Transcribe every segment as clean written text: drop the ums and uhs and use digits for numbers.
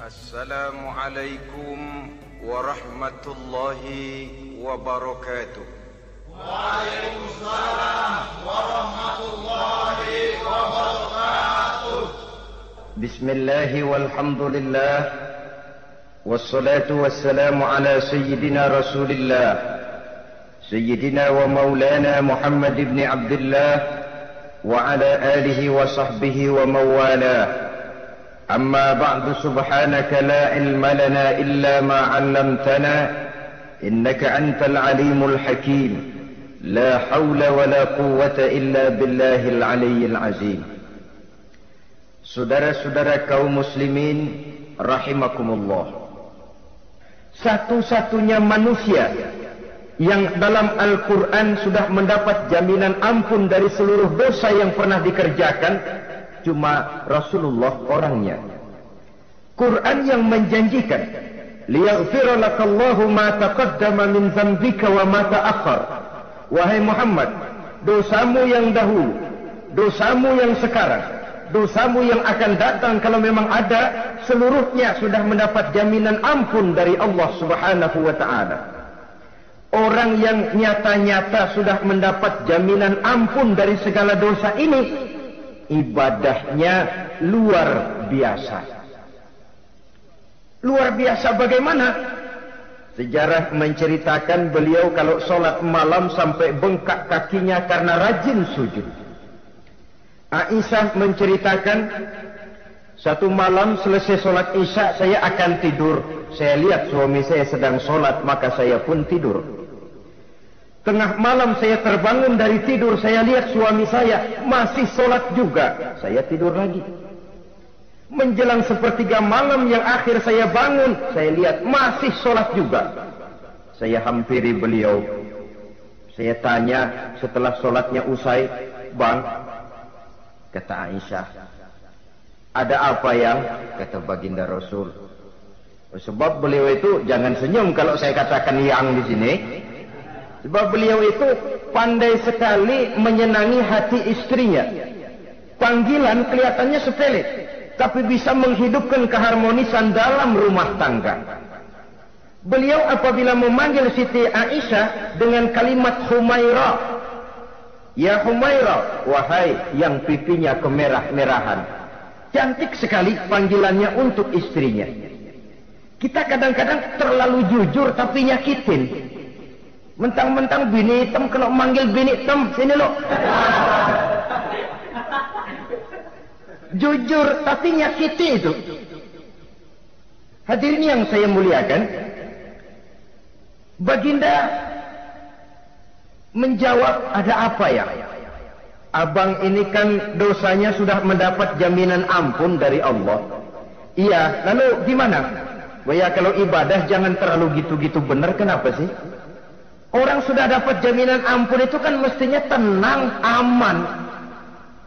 Assalamualaikum warahmatullahi wabarakatuh. Waalaikumsalam warahmatullahi wabarakatuh. Bismillahi walhamdulillah wassalatu wassalamu ala sayyidina rasulillah sayyidina wa maulana Muhammad ibn Abdullah wa ala alihi wa sahbihi wa mawalah. أما بعد سبحانك لا علم لنا إلا ما علمتنا إنك أنت العليم الحكيم لا حول ولا قوة إلا بالله العلي العظيم. Saudara-saudara kaum muslimin rahimakumullah, satu-satunya manusia yang dalam Al-Quran sudah mendapat jaminan ampun dari seluruh dosa yang pernah dikerjakan cuma Rasulullah orangnya. Quran yang menjanjikan liyaghfira lakallahu ma taqaddama min dzambika wa ma ta'akhkhar. Wahai Muhammad, dosamu yang dahulu, dosamu yang sekarang, dosamu yang akan datang kalau memang ada, seluruhnya sudah mendapat jaminan ampun dari Allah Subhanahu wa taala. Orang yang nyata-nyata sudah mendapat jaminan ampun dari segala dosa ini, ibadahnya luar biasa. Luar biasa bagaimana? Sejarah menceritakan beliau kalau sholat malam sampai bengkak kakinya karena rajin sujud. Aisyah menceritakan, satu malam selesai sholat isya saya akan tidur. Saya lihat suami saya sedang sholat, maka saya pun tidur. Tengah malam saya terbangun dari tidur, saya lihat suami saya masih sholat juga. Saya tidur lagi. Menjelang sepertiga malam yang akhir saya bangun, saya lihat masih sholat juga. Saya hampiri beliau. Saya tanya setelah sholatnya usai, "Bang," kata Aisyah, "ada apa yang?" Kata baginda Rasul. Sebab beliau itu, jangan senyum kalau saya katakan yang di sini. Sebab beliau itu pandai sekali menyenangi hati istrinya. Panggilan kelihatannya sepele, tapi bisa menghidupkan keharmonisan dalam rumah tangga. Beliau apabila memanggil Siti Aisyah dengan kalimat Humaira, "Ya Humaira," wahai yang pipinya kemerah-merahan. Cantik sekali panggilannya untuk istrinya. Kita kadang-kadang terlalu jujur tapi nyakitin. Mentang-mentang bini hitam, kalau manggil bini hitam, sini lo. Jujur tapi nyakiti itu. Hadirin yang saya muliakan, baginda menjawab, "Ada apa ya? Abang ini kan dosanya sudah mendapat jaminan ampun dari Allah." "Iya, lalu gimana?" "Ya kalau ibadah jangan terlalu gitu-gitu benar, kenapa sih? Orang sudah dapat jaminan ampun itu kan mestinya tenang, aman.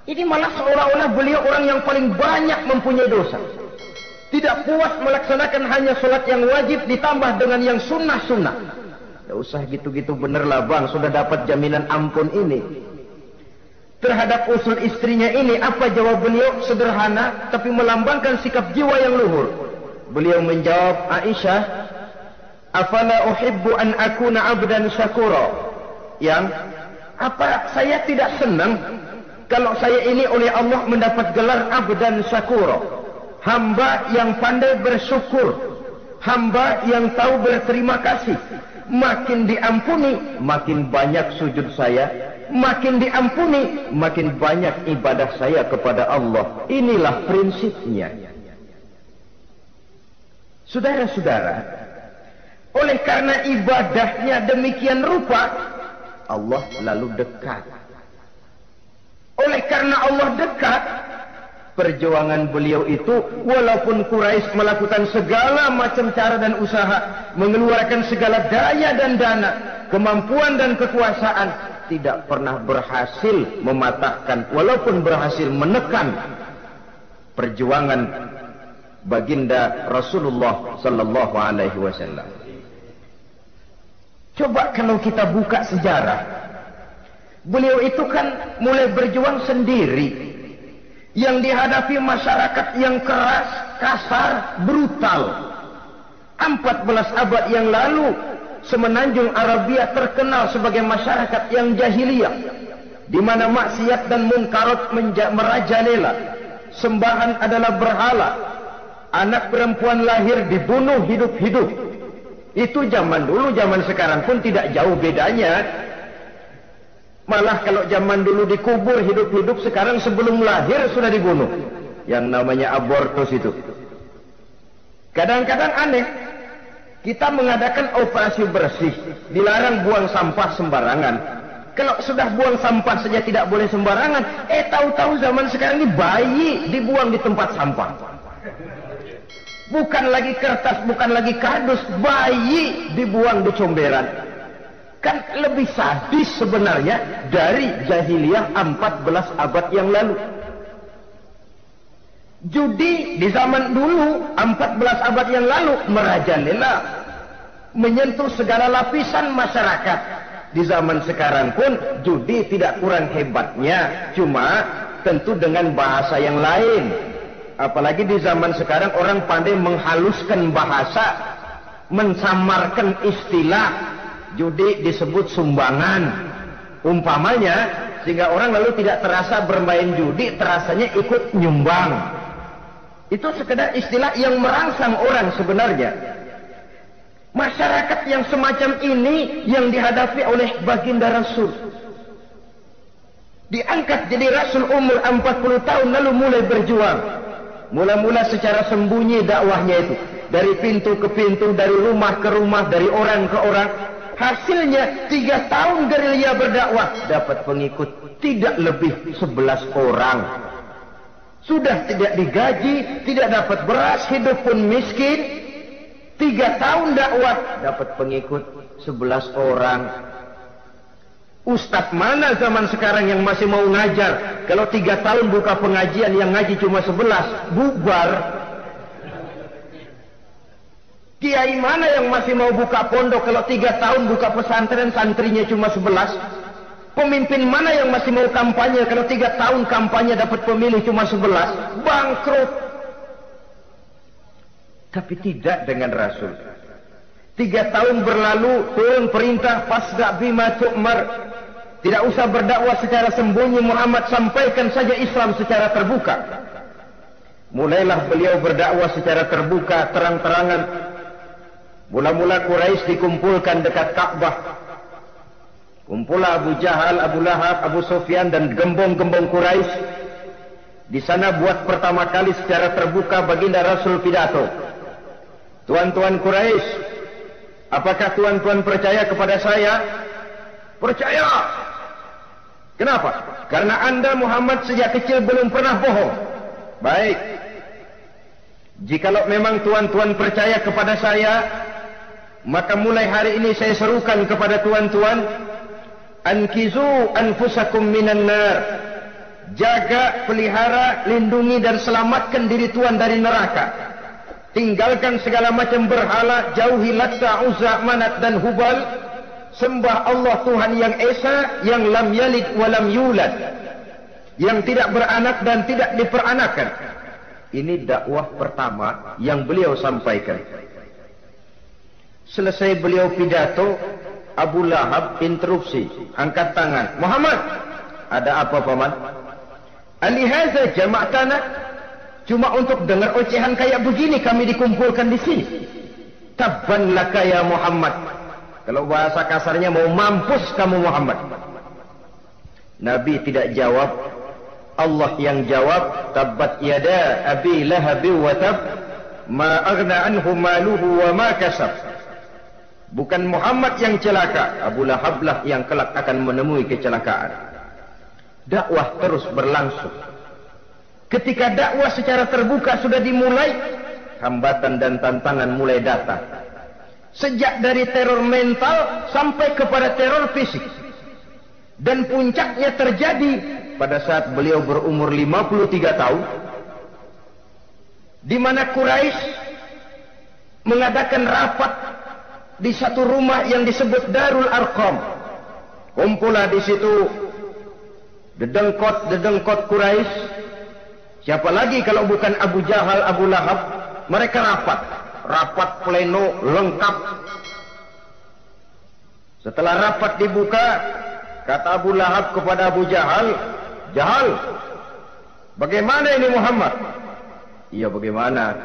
Ini malah seolah-olah beliau orang yang paling banyak mempunyai dosa. Tidak puas melaksanakan hanya sholat yang wajib ditambah dengan yang sunnah-sunnah. Tidak usah gitu-gitu bener lah bang, sudah dapat jaminan ampun ini." Terhadap usul istrinya ini, apa jawab beliau? Sederhana, tapi melambangkan sikap jiwa yang luhur. Beliau menjawab, "Aisyah, afala uhibbu an akuna abdan syakura." Yang apa saya tidak senang kalau saya ini oleh Allah mendapat gelar abdan syakura, hamba yang pandai bersyukur, hamba yang tahu berterima kasih. Makin diampuni, makin banyak sujud saya. Makin diampuni, makin banyak ibadah saya kepada Allah. Inilah prinsipnya. Saudara-saudara, oleh karena ibadahnya demikian rupa, Allah lalu dekat. Oleh karena Allah dekat, perjuangan beliau itu, walaupun Quraisy melakukan segala macam cara dan usaha, mengeluarkan segala daya dan dana, kemampuan dan kekuasaan, tidak pernah berhasil mematahkan, walaupun berhasil menekan perjuangan baginda Rasulullah sallallahu alaihi wasallam. Coba kalau kita buka sejarah, beliau itu kan mulai berjuang sendiri. Yang dihadapi masyarakat yang keras, kasar, brutal. 14 abad yang lalu, semenanjung Arabia terkenal sebagai masyarakat yang jahiliyah, di mana maksiat dan munkarat merajalela. Sembahan adalah berhala. Anak perempuan lahir dibunuh hidup-hidup. Itu zaman dulu, zaman sekarang pun tidak jauh bedanya. Malah kalau zaman dulu dikubur hidup-hidup, sekarang sebelum lahir sudah dibunuh. Yang namanya abortus itu. Kadang-kadang aneh, kita mengadakan operasi bersih, dilarang buang sampah sembarangan. Kalau sudah buang sampah saja tidak boleh sembarangan, tahu-tahu zaman sekarang ini bayi dibuang di tempat sampah. Bukan lagi kertas, bukan lagi kardus, bayi dibuang di comberan. Kan lebih sadis sebenarnya dari jahiliyah 14 abad yang lalu. Judi di zaman dulu 14 abad yang lalu merajalela, menyentuh segala lapisan masyarakat. Di zaman sekarang pun judi tidak kurang hebatnya, cuma tentu dengan bahasa yang lain. Apalagi di zaman sekarang orang pandai menghaluskan bahasa, mensamarkan istilah. Judi disebut sumbangan umpamanya, sehingga orang lalu tidak terasa bermain judi, terasanya ikut nyumbang. Itu sekedar istilah yang merangsang orang sebenarnya. Masyarakat yang semacam ini yang dihadapi oleh baginda Rasul. Diangkat jadi Rasul umur 40 tahun lalu mulai berjuang. Mula-mula secara sembunyi dakwahnya itu. Dari pintu ke pintu, dari rumah ke rumah, dari orang ke orang. Hasilnya 3 tahun gerilya berdakwah, dapat pengikut tidak lebih 11 orang. Sudah tidak digaji, tidak dapat beras, hidup pun miskin. 3 tahun dakwah, dapat pengikut 11 orang. Ustadz mana zaman sekarang yang masih mau ngajar? Kalau 3 tahun buka pengajian, yang ngaji cuma 11, bubar. Kiai mana yang masih mau buka pondok? Kalau 3 tahun buka pesantren, santrinya cuma 11. Pemimpin mana yang masih mau kampanye? Kalau 3 tahun kampanye dapat pemilih cuma 11. Bangkrut. Tapi tidak dengan Rasul. 3 tahun berlalu, turun perintah fasda bima tu'mar. Tidak usah berdakwah secara sembunyi, Muhammad sampaikan saja Islam secara terbuka. Mulailah beliau berdakwah secara terbuka, terang-terangan. Mula-mula Quraisy dikumpulkan dekat Ka'bah. Kumpulah Abu Jahal, Abu Lahab, Abu Sufyan dan gembong-gembong Quraisy. Di sana buat pertama kali secara terbuka baginda Rasul pidato. Tuan-tuan Quraisy, apakah tuan-tuan percaya kepada saya? Percaya. Kenapa? Karena Anda Muhammad sejak kecil belum pernah bohong. Baik. Jikalau memang tuan-tuan percaya kepada saya, maka mulai hari ini saya serukan kepada tuan-tuan, ankizu anfusakum minan nar. Jaga, pelihara, lindungi dan selamatkan diri tuan dari neraka. Tinggalkan segala macam berhala, jauhi Latta, Uzza, Manat dan Hubal. Sembah Allah Tuhan yang Esa, yang lam yalid wa lam yulad, yang tidak beranak dan tidak diperanakan. Ini dakwah pertama yang beliau sampaikan. Selesai beliau pidato, Abu Lahab interupsi, angkat tangan. Muhammad, ada apa paman? Alihaza jama'tana, cuma untuk dengar ocehan kayak begini kami dikumpulkan di sini. Tabban laka ya Muhammad. Kalau bahasa kasarnya, mau mampus kamu Muhammad. Nabi tidak jawab, Allah yang jawab. Tabbat yada abi lahabi wa tab, ma aghna anhu maluhu wa ma kasab. Bukan Muhammad yang celaka, Abu Lahab lah yang kelak akan menemui kecelakaan. Dakwah terus berlangsung. Ketika dakwah secara terbuka sudah dimulai, hambatan dan tantangan mulai datang. Sejak dari teror mental sampai kepada teror fisik. Dan puncaknya terjadi pada saat beliau berumur 53 tahun. Di mana Quraisy mengadakan rapat di satu rumah yang disebut Darul Arqam. Kumpulah di situ dedengkot-dedengkot Quraisy, Siapa lagi kalau bukan Abu Jahal, Abu Lahab? Mereka rapat pleno lengkap. Setelah rapat dibuka, kata Abu Lahab kepada Abu Jahal, Jahal, bagaimana ini Muhammad? Iya, bagaimana?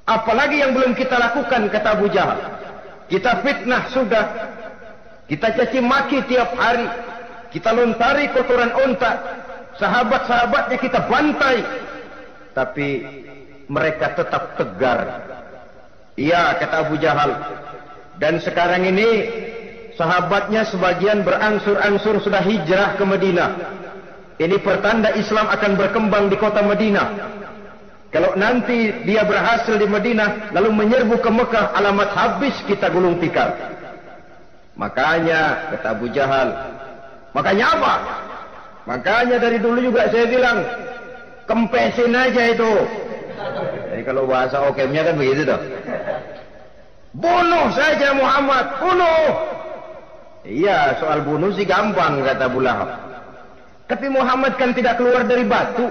Apalagi yang belum kita lakukan, kata Abu Jahal. Kita fitnah sudah, kita caci maki tiap hari, kita lontari kotoran unta, sahabat-sahabatnya kita bantai, tapi mereka tetap tegar. Iya, kata Abu Jahal. Dan sekarang ini sahabatnya sebagian berangsur-angsur sudah hijrah ke Madinah. Ini pertanda Islam akan berkembang di kota Madinah. Kalau nanti dia berhasil di Madinah lalu menyerbu ke Mekah, alamat habis kita gulung tikar. Makanya kata Abu Jahal, makanya apa? Makanya dari dulu juga saya bilang, kempesin aja itu. Jadi kalau bahasa okemnya kan begitu toh. Bunuh saja Muhammad, bunuh. Iya, soal bunuh sih gampang, kata Abu Lahab. Tapi Muhammad kan tidak keluar dari batu.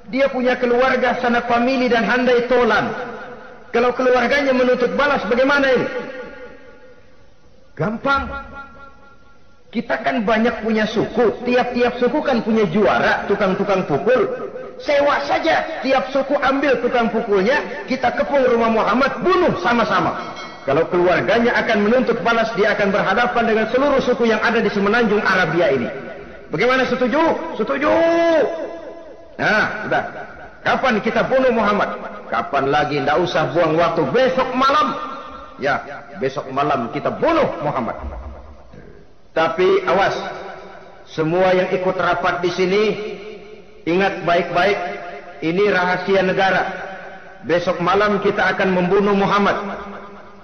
Dia punya keluarga, sanak famili dan handai tolan. Kalau keluarganya menuntut balas, bagaimana ini? Gampang. Kita kan banyak punya suku. Tiap-tiap suku kan punya juara, tukang-tukang pukul. Sewa saja, tiap suku ambil tukang pukulnya, kita kepung rumah Muhammad, bunuh sama-sama. Kalau keluarganya akan menuntut balas, dia akan berhadapan dengan seluruh suku yang ada di semenanjung Arabia ini. Bagaimana, setuju? Setuju. Nah, sudah. Kapan kita bunuh Muhammad? Kapan lagi? Tidak usah buang waktu. Besok malam. Ya, besok malam kita bunuh Muhammad. Tapi awas, semua yang ikut rapat di sini, ingat baik-baik, ini rahasia negara. Besok malam kita akan membunuh Muhammad.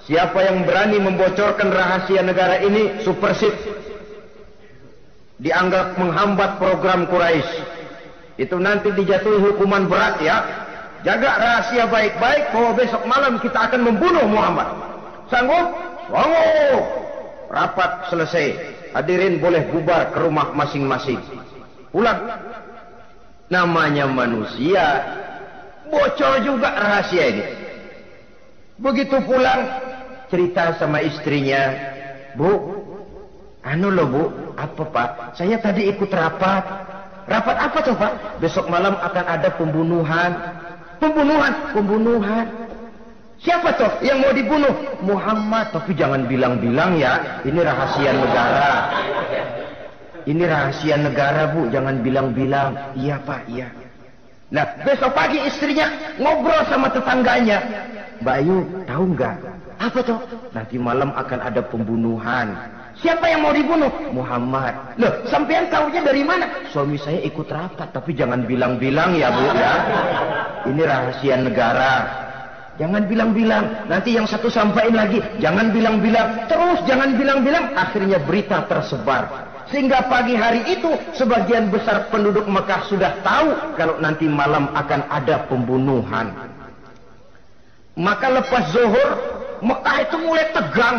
Siapa yang berani membocorkan rahasia negara ini, supersip. Dianggap menghambat program Quraisy. Itu nanti dijatuhi hukuman berat ya. Jaga rahasia baik-baik bahwa besok malam kita akan membunuh Muhammad. Sanggup? Sanggup. Rapat selesai. Hadirin boleh bubar ke rumah masing-masing. Pulang. Namanya manusia, bocor juga rahasia ini. Begitu pulang, cerita sama istrinya, Bu, anu loh Bu, apa Pak? Saya tadi ikut rapat. Rapat apa tuh Pak? Besok malam akan ada pembunuhan. Pembunuhan. Siapa tuh yang mau dibunuh? Muhammad. Tapi jangan bilang-bilang ya. Ini rahasia negara. Ini rahasia negara Bu. Jangan bilang-bilang. Iya Pak, iya. Nah, besok pagi istrinya ngobrol sama tetangganya. Mbak Ayu, tahu nggak? Apa tuh? Nanti malam akan ada pembunuhan. Siapa yang mau dibunuh? Muhammad. Loh, sampean tahunya dari mana? Suami saya ikut rapat, tapi jangan bilang-bilang ya Bu ya. Ini rahasia negara. Jangan bilang-bilang. Nanti yang satu sampaikan lagi, jangan bilang-bilang. Terus jangan bilang-bilang. Akhirnya berita tersebar. Sehingga pagi hari itu sebagian besar penduduk Mekah sudah tahu kalau nanti malam akan ada pembunuhan. Maka lepas zuhur, Mekah itu mulai tegang.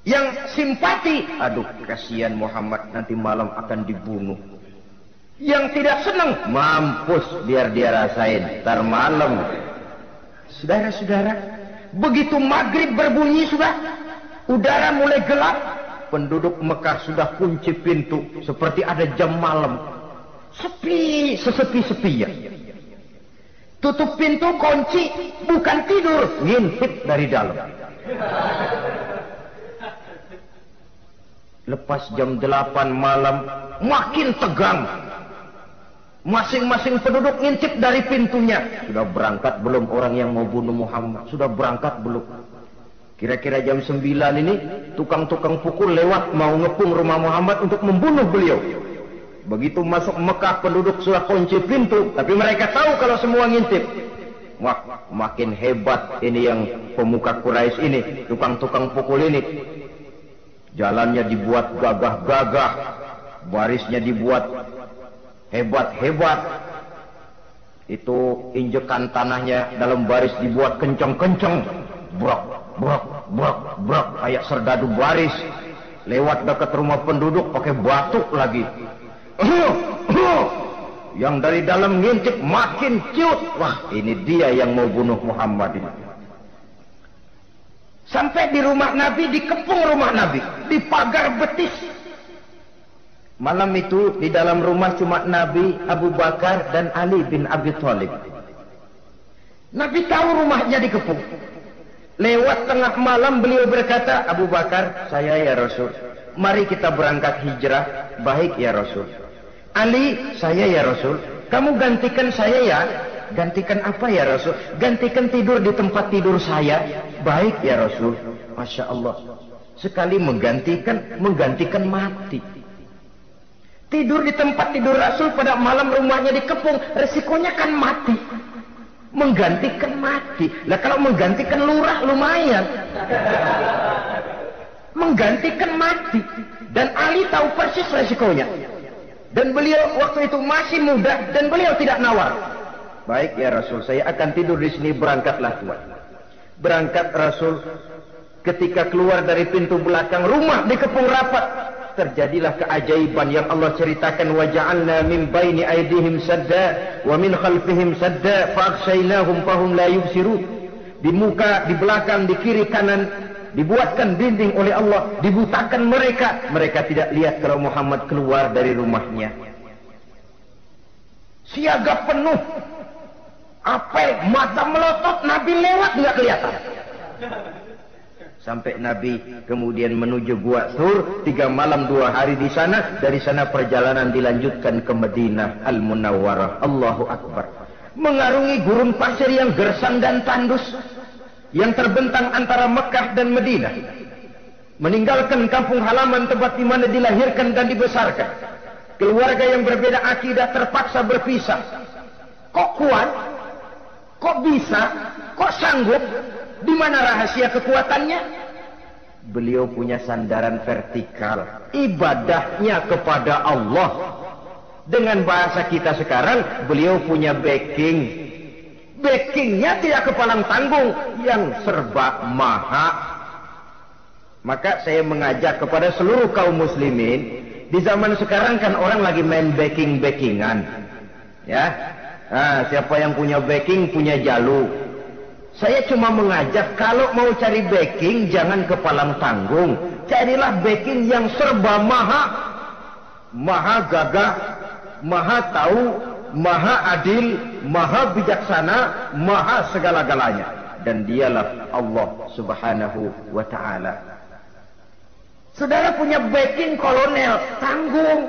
Yang simpati, aduh kasihan Muhammad nanti malam akan dibunuh. Yang tidak senang, mampus biar dia rasain ntar malam. Saudara-saudara, begitu maghrib berbunyi sudah, udara mulai gelap, penduduk Mekah sudah kunci pintu seperti ada jam malam. Sepi, sesepi-sepinya. Tutup pintu, kunci, bukan tidur, ngintip dari dalam. Lepas jam 8 malam, makin tegang. Masing-masing penduduk ngintip dari pintunya. Sudah berangkat belum orang yang mau bunuh Muhammad? Sudah berangkat belum? Kira-kira jam 9 ini, tukang-tukang pukul lewat mau ngepung rumah Muhammad untuk membunuh beliau. Begitu masuk Mekah, penduduk sudah kunci pintu. Tapi mereka tahu kalau semua ngintip. Wah, makin hebat ini yang pemuka Quraisy ini, tukang-tukang pukul ini. Jalannya dibuat gagah-gagah, barisnya dibuat hebat-hebat. Itu injekan tanahnya dalam baris dibuat kencang-kencang, brok, brok, brok, brok, kayak serdadu baris. Lewat dekat rumah penduduk pakai batuk lagi. Yang dari dalam ngintip makin ciut. Wah, ini dia yang mau bunuh Muhammad ini. Sampai di rumah Nabi, dikepung rumah Nabi, di pagar betis. Malam itu di dalam rumah cuma Nabi, Abu Bakar dan Ali bin Abi Thalib. Nabi tahu rumahnya dikepung. Lewat tengah malam beliau berkata, Abu Bakar, saya ya Rasul, mari kita berangkat hijrah. Baik ya Rasul. Ali, saya ya Rasul, kamu gantikan saya ya. Gantikan apa ya Rasul? Gantikan tidur di tempat tidur saya. Baik ya Rasul. Masya Allah. Sekali menggantikan mati. Tidur di tempat tidur Rasul pada malam rumahnya dikepung, resikonya kan mati. Menggantikan mati. Lah kalau menggantikan lurah lumayan. Menggantikan mati. Dan Ali tahu persis resikonya. Dan beliau waktu itu masih muda dan beliau tidak nawar. Baik ya Rasul, saya akan tidur di sini, berangkatlah Tuhan. Berangkat Rasul, ketika keluar dari pintu belakang rumah dikepung rapat. Terjadilah keajaiban yang Allah ceritakan, wa ja'alna min baini aydihim sadda wa min khalfihim sadda fa'aghshaynahum fahum la yubsirun. Di muka, di belakang, di kiri kanan dibuatkan dinding oleh Allah, dibutakan mereka. Mereka tidak lihat kalau Muhammad keluar dari rumahnya. Siaga penuh, apel, mata melotot, Nabi lewat nggak kelihatan. Sampai Nabi kemudian menuju Gua Thur, 3 malam 2 hari di sana. Dari sana perjalanan dilanjutkan ke Madinah Al-Munawwarah. Allahu Akbar. Mengarungi gurun pasir yang gersang dan tandus, yang terbentang antara Mekah dan Madinah. Meninggalkan kampung halaman tempat di mana dilahirkan dan dibesarkan. Keluarga yang berbeda akidah terpaksa berpisah. Kok kuat? Kok bisa? Kok sanggup? Di mana rahasia kekuatannya? Beliau punya sandaran vertikal. Ibadahnya kepada Allah. Dengan bahasa kita sekarang, beliau punya backing. Backingnya tidak kepalang tanggung, yang serba maha. Maka saya mengajak kepada seluruh kaum muslimin, di zaman sekarang kan orang lagi main backing-backingan. Ya, nah, siapa yang punya backing punya jalu. Saya cuma mengajak, kalau mau cari backing jangan kepalang tanggung. Carilah backing yang serba maha. Maha gagah, maha tahu, maha adil, maha bijaksana, maha segala-galanya. Dan dialah Allah subhanahu wa ta'ala. Saudara punya backing kolonel, tanggung.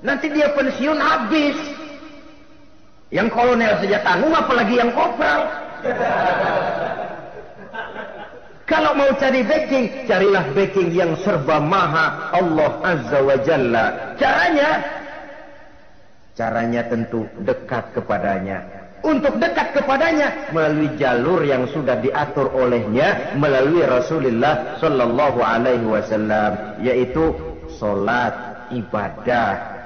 Nanti dia pensiun habis. Yang kolonel saja tanggung, apalagi yang kopral. Kalau mau cari backing, carilah backing yang serba maha, Allah azza wa jalla. Caranya tentu dekat kepadanya. Untuk dekat kepadanya melalui jalur yang sudah diatur olehnya, melalui Rasulullah sallallahu alaihi wasallam, yaitu salat, ibadah.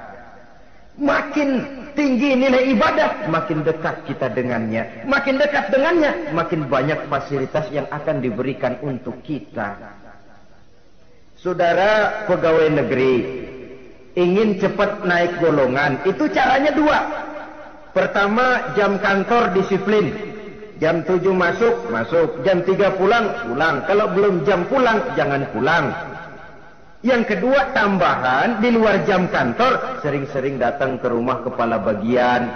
Makin tinggi nilai ibadah, makin dekat kita dengannya. Makin dekat dengannya, makin banyak fasilitas yang akan diberikan untuk kita. Saudara pegawai negeri ingin cepat naik golongan, itu caranya 2. Pertama, jam kantor disiplin. Jam 7 masuk, jam 3 pulang. Kalau belum jam pulang, jangan pulang. Yang kedua, tambahan di luar jam kantor, sering-sering datang ke rumah kepala bagian.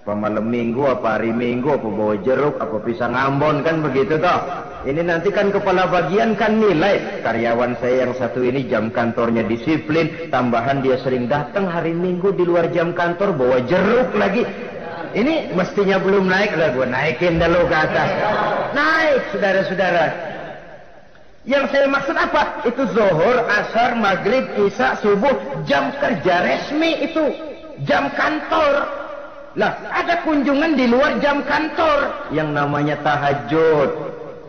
Apa malam minggu, apa hari minggu, apa bawa jeruk, apa pisang Ambon, kan begitu toh. Ini nanti kan kepala bagian kan nilai. Karyawan saya yang satu ini jam kantornya disiplin, tambahan dia sering datang hari minggu di luar jam kantor bawa jeruk lagi. Ini mestinya belum naik, lah gue naikin dulu ke atas. Naik, saudara-saudara. Yang saya maksud apa? Itu zuhur, asar, maghrib, isya, subuh, jam kerja resmi itu. Jam kantor. Lah, ada kunjungan di luar jam kantor. Yang namanya tahajud,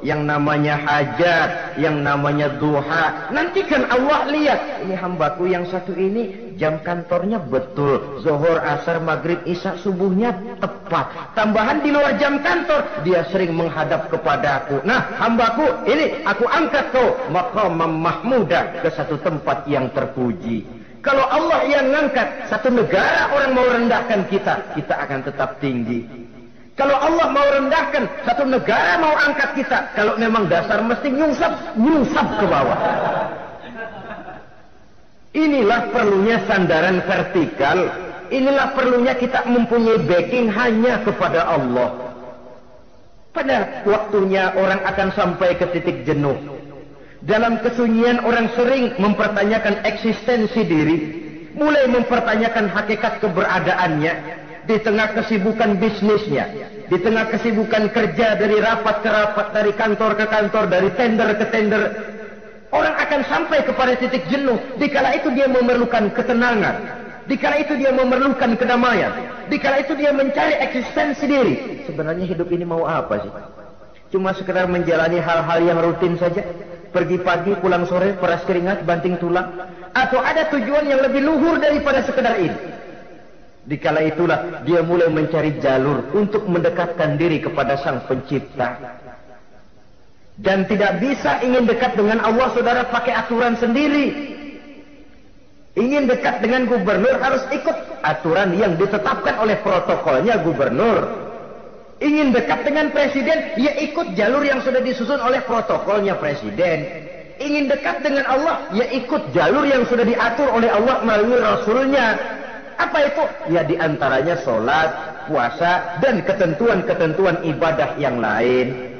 yang namanya hajat, yang namanya duha. Nanti kan Allah lihat, ini hambaku yang satu ini jam kantornya betul. Zuhur, asar, maghrib, isya, subuhnya tepat. Tambahan di luar jam kantor, dia sering menghadap kepadaku. Nah, hambaku ini aku angkat tuh maqamam mahmudah ke satu tempat yang terpuji. Kalau Allah yang ngangkat, satu negara orang mau rendahkan kita, kita akan tetap tinggi. Kalau Allah mau rendahkan, satu negara mau angkat kita, kalau memang dasar mesti nyungsap ke bawah. Inilah perlunya sandaran vertikal. Inilah perlunya kita mempunyai backing hanya kepada Allah. Pada waktunya orang akan sampai ke titik jenuh. Dalam kesunyian orang sering mempertanyakan eksistensi diri, mulai mempertanyakan hakikat keberadaannya di tengah kesibukan bisnisnya, di tengah kesibukan kerja dari rapat ke rapat, dari kantor ke kantor, dari tender ke tender. Orang akan sampai kepada titik jenuh. Dikala itu dia memerlukan ketenangan, dikala itu dia memerlukan kedamaian, dikala itu dia mencari eksistensi diri. Sebenarnya hidup ini mau apa sih? Cuma sekedar menjalani hal-hal yang rutin saja? Pergi pagi, pulang sore, peras keringat, banting tulang? Atau ada tujuan yang lebih luhur daripada sekedar ini? Dikala itulah dia mulai mencari jalur untuk mendekatkan diri kepada Sang Pencipta. Dan tidak bisa ingin dekat dengan Allah, saudara, pakai aturan sendiri. Ingin dekat dengan gubernur harus ikut aturan yang ditetapkan oleh protokolnya gubernur. Ingin dekat dengan presiden, ya ikut jalur yang sudah disusun oleh protokolnya presiden. Ingin dekat dengan Allah, ya ikut jalur yang sudah diatur oleh Allah melalui Rasulnya. Apa itu? Ya diantaranya sholat, puasa, dan ketentuan-ketentuan ibadah yang lain.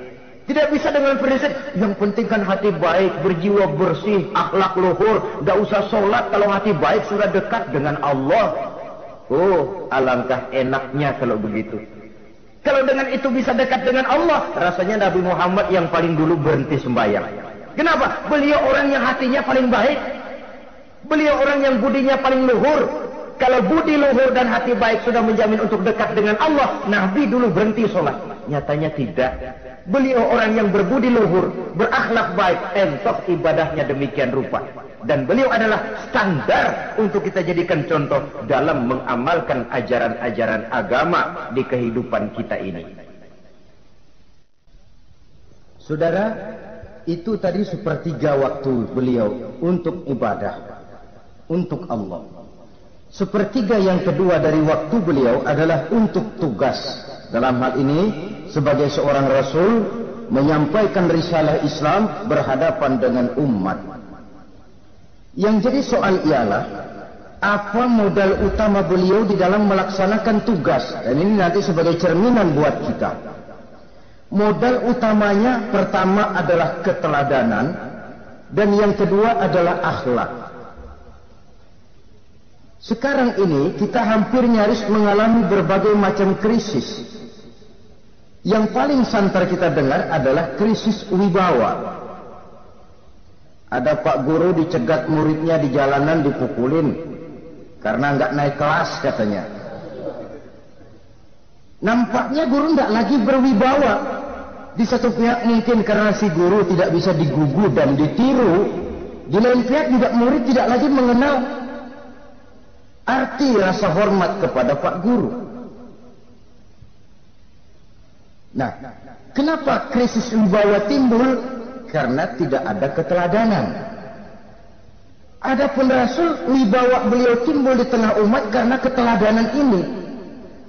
Tidak bisa dengan prinsip, yang penting kan hati baik, berjiwa bersih, akhlak luhur, gak usah sholat kalau hati baik sudah dekat dengan Allah. Oh, alangkah enaknya kalau begitu. Kalau dengan itu bisa dekat dengan Allah, rasanya Nabi Muhammad yang paling dulu berhenti sembahyang. Kenapa? Beliau orang yang hatinya paling baik. Beliau orang yang budinya paling luhur. Kalau budi luhur dan hati baik sudah menjamin untuk dekat dengan Allah, Nabi dulu berhenti sholat. Nyatanya tidak. Beliau orang yang berbudi luhur, berakhlak baik, entok ibadahnya demikian rupa. Dan beliau adalah standar untuk kita jadikan contoh dalam mengamalkan ajaran-ajaran agama di kehidupan kita ini. Saudara, itu tadi sepertiga waktu beliau untuk ibadah, untuk Allah. Sepertiga yang kedua dari waktu beliau adalah untuk tugas. Dalam hal ini, sebagai seorang Rasul, menyampaikan risalah Islam berhadapan dengan umat. Yang jadi soal ialah, apa modal utama beliau di dalam melaksanakan tugas? Dan ini nanti sebagai cerminan buat kita. Modal utamanya pertama adalah keteladanan, dan yang kedua adalah akhlak. Sekarang ini kita hampir nyaris mengalami berbagai macam krisis. Yang paling santer kita dengar adalah krisis wibawa. Ada pak guru dicegat muridnya di jalanan, dipukulin karena nggak naik kelas katanya. Nampaknya guru nggak lagi berwibawa. Di satu pihak mungkin karena si guru tidak bisa digugu dan ditiru. Di lain pihak juga murid tidak lagi mengenal arti rasa hormat kepada pak guru. Nah, kenapa krisis wibawa timbul? Karena tidak ada keteladanan. Adapun Rasul, wibawa beliau timbul di tengah umat karena keteladanan ini.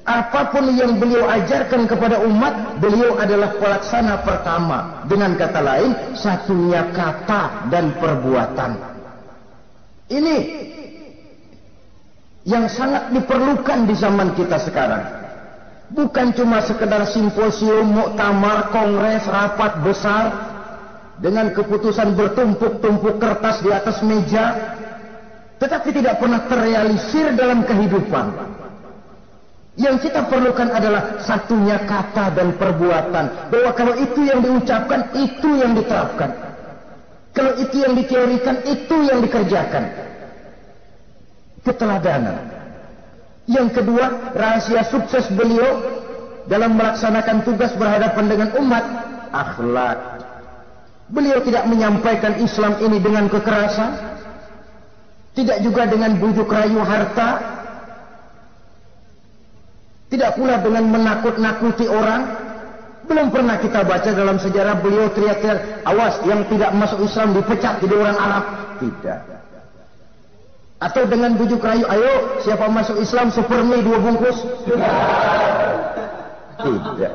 Apapun yang beliau ajarkan kepada umat, beliau adalah pelaksana pertama. Dengan kata lain, satunya kata dan perbuatan. Ini yang sangat diperlukan di zaman kita sekarang. Bukan cuma sekedar simposium, muktamar, kongres, rapat besar dengan keputusan bertumpuk-tumpuk kertas di atas meja, tetapi tidak pernah terrealisir dalam kehidupan. Yang kita perlukan adalah satunya kata dan perbuatan. Bahwa kalau itu yang diucapkan, itu yang diterapkan. Kalau itu yang diteorikan, itu yang dikerjakan. Keteladanan. Yang kedua, rahasia sukses beliau dalam melaksanakan tugas berhadapan dengan umat, akhlak. Beliau tidak menyampaikan Islam ini dengan kekerasan, tidak juga dengan bujuk rayu harta, tidak pula dengan menakut-nakuti orang. Belum pernah kita baca dalam sejarah beliau teriak-teriak, awas yang tidak masuk Islam dipecat jadi orang Arab. Tidak. Atau dengan bujuk rayu, ayo siapa masuk Islam super mie 2 bungkus? Tidak.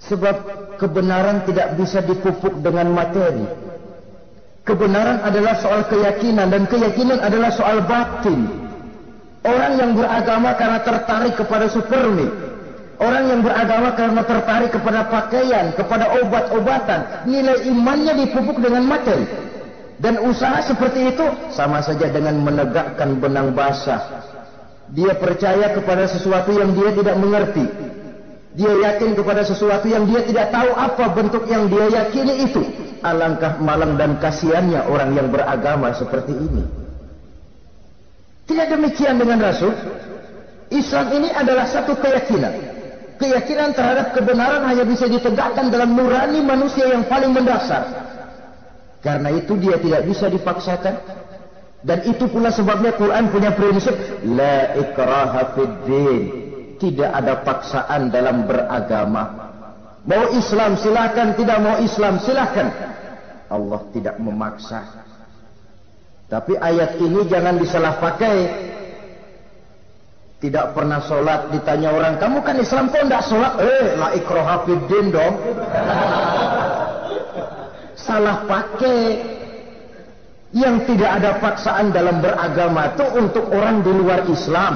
Sebab kebenaran tidak bisa dipupuk dengan materi. Kebenaran adalah soal keyakinan, dan keyakinan adalah soal batin. Orang yang beragama karena tertarik kepada super mie, orang yang beragama karena tertarik kepada pakaian, kepada obat-obatan, nilai imannya dipupuk dengan materi. Dan usaha seperti itu sama saja dengan menegakkan benang basah. Dia percaya kepada sesuatu yang dia tidak mengerti. Dia yakin kepada sesuatu yang dia tidak tahu apa bentuk yang dia yakini itu. Alangkah malang dan kasihannya orang yang beragama seperti ini. Tidak demikian dengan Rasul. Islam ini adalah satu keyakinan. Keyakinan terhadap kebenaran hanya bisa ditegakkan dalam nurani manusia yang paling mendasar. Karena itu dia tidak bisa dipaksakan. Dan itu pula sebabnya Quran punya prinsip la ikraha fid din. Tidak ada paksaan dalam beragama. Mau Islam silakan, tidak mau Islam silakan. Allah tidak memaksa. Tapi ayat ini jangan disalah pakai. Tidak pernah sholat, ditanya orang, kamu kan Islam kok tidak sholat? La ikraha fid din dong. Salah pakai. Yang tidak ada paksaan dalam beragama itu untuk orang di luar Islam.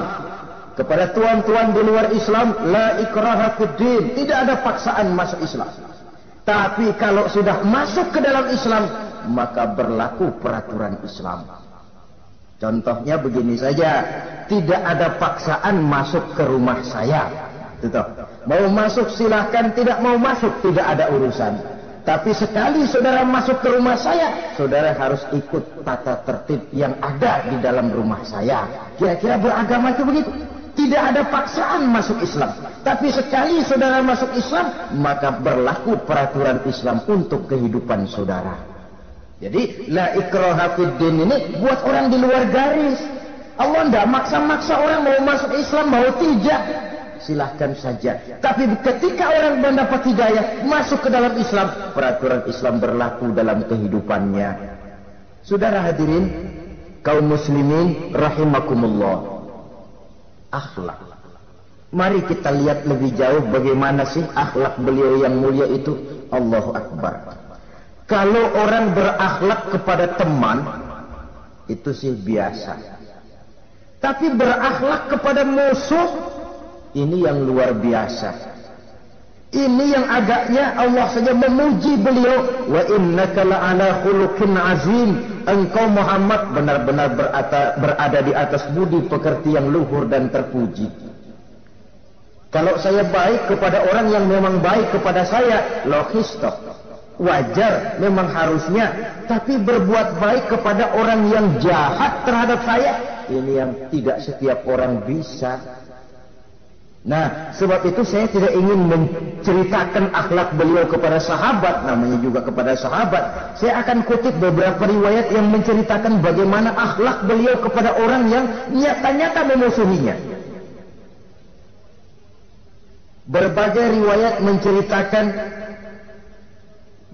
Kepada tuan-tuan di luar Islam, la ikraha fid din, tidak ada paksaan masuk Islam. Tapi kalau sudah masuk ke dalam Islam, maka berlaku peraturan Islam. Contohnya begini saja, tidak ada paksaan masuk ke rumah saya. Gitu. Mau masuk silahkan, tidak mau masuk tidak ada urusan. Tapi sekali saudara masuk ke rumah saya, saudara harus ikut tata tertib yang ada di dalam rumah saya. Kira-kira beragama itu begitu. Tidak ada paksaan masuk Islam. Tapi sekali saudara masuk Islam, maka berlaku peraturan Islam untuk kehidupan saudara. Jadi la ikraha fid din ini buat orang di luar garis. Allah tidak maksa-maksa orang mau masuk Islam mau tidak. Silahkan saja. Tapi ketika orang mendapat hidayah masuk ke dalam Islam, peraturan Islam berlaku dalam kehidupannya. Saudara hadirin kaum muslimin rahimakumullah. Akhlak. Mari kita lihat lebih jauh bagaimana sih akhlak beliau yang mulia itu. Allahu Akbar. Kalau orang berakhlak kepada teman, itu sih biasa. Tapi berakhlak kepada musuh, ini yang luar biasa. Ini yang agaknya Allah saja memuji beliau. Wa innaka la'ala khuluqin azim. Engkau Muhammad benar-benar berada di atas budi pekerti yang luhur dan terpuji. Kalau saya baik kepada orang yang memang baik kepada saya, logis toh. Wajar, memang harusnya. Tapi berbuat baik kepada orang yang jahat terhadap saya, ini yang tidak setiap orang bisa. Nah, sebab itu saya tidak ingin menceritakan akhlak beliau kepada sahabat, namanya juga kepada sahabat. Saya akan kutip beberapa riwayat yang menceritakan bagaimana akhlak beliau kepada orang yang nyata-nyata memusuhinya. Berbagai riwayat menceritakan